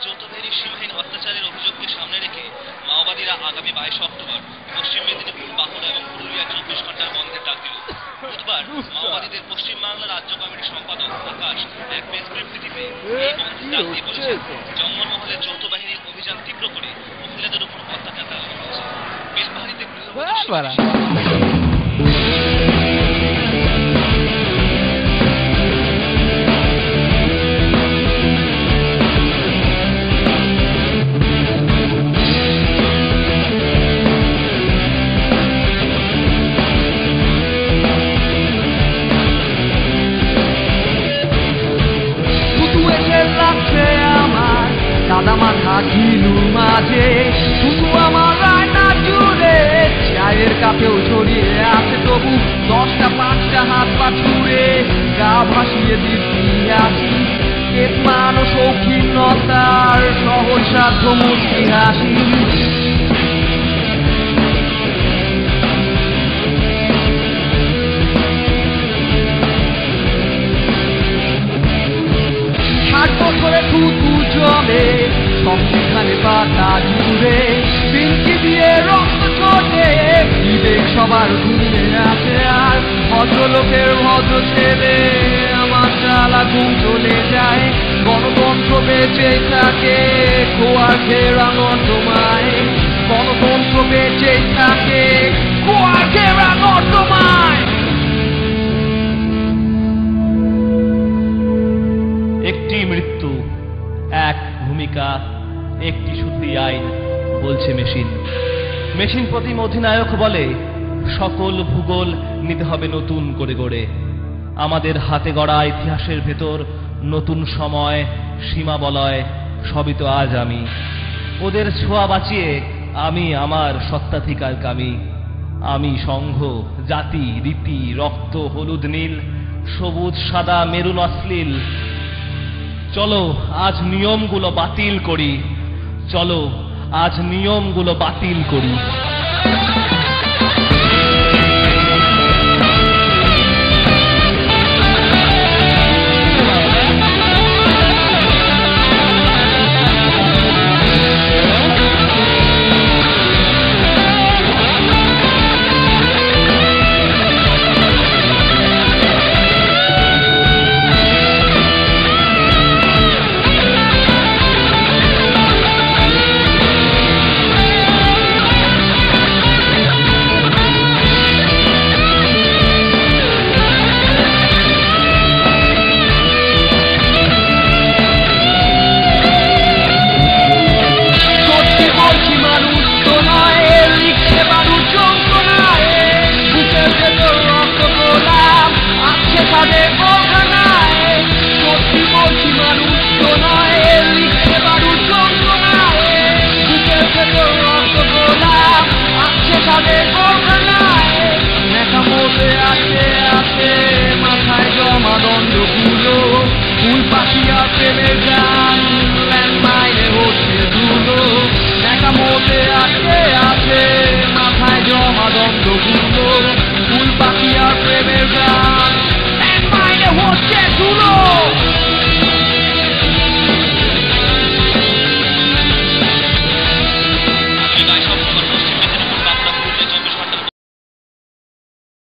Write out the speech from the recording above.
যৌথ বাহিনীর সীমাহীন অত্যাচারের অভিযোগকে সামনে রেখে মাওবাদীরা আগামী 22 অক্টোবর পশ্চিম মেদিনীপুর, বাঁকুড়া এবং পুরুলিয়া 24 ঘন্টার বন্ধের ডাক দিল। বুধবার মাওবাদীদের পশ্চিম বাংলা রাজ্য কমিটির সম্পাদক আকাশ এক প্রেস বিবৃতিতে এই বন্ধের ডাক দিয়ে বলেছেন, জঙ্গলমহলের যৌথ বাহিনীর অভিযান তীব্র করে মহিলাদের উপর অত্যাচার চালানো হয়েছে। বেলপাহাড়িতে সাদা মাথা ঘিলুর মাঝে শুধু আমার রান্না জুড়ে চায়ের কাপেও ছড়িয়ে আছে তবু 10টা 5টা হাত পা ছুড়ে গা ভাসিয়ে দিচ্ছি আসি পেট মানো শৌখিনতার সহজ সাধ্য মুক্তি হাসি। করে থুতু জমে সংবিধানে পাতা জুড়ে পিঙ্কি দিয়ে রক্ত ছোটে বিবেক সবার ঘুমিয়ে আছে আর ভদ্রলোকের ভদ্র ছেলে আমার চালা ঘুম চলে যায়। গণতন্ত্র বেঁচে থাকে খোয়ার ঘেরা নর্দমায়, গণতন্ত্র বেঁচে থাকে খোয়ার ঘেরা নর্দমায়। একটি মৃত্যু, এক ভূমিকা, একটি শুধুই আইন, বলছে মেশিন। মেশিন প্রতিম অধিনায়ক বলে সকল ভূগোল নিতে হবে নতুন করে গড়ে। আমাদের হাতে গড়া ইতিহাসের ভেতর নতুন সময়, সীমা বলয়, সবই তো আজ আমি। ওদের ছোঁয়া বাঁচিয়ে আমি আমার সত্ত্বাধিকার কামি। আমি সংঘ, জাতি, রীতি, রক্ত, হলুদ নীল, সবুজ সাদা মেরুন অশ্লীল। চলো আজ নিয়মগুলো বাতিল করি, চলো আজ নিয়মগুলো বাতিল করি। মাথায় জমা দ্বন্দ্বগুলো ফুল পাখি আর প্রেমের গান।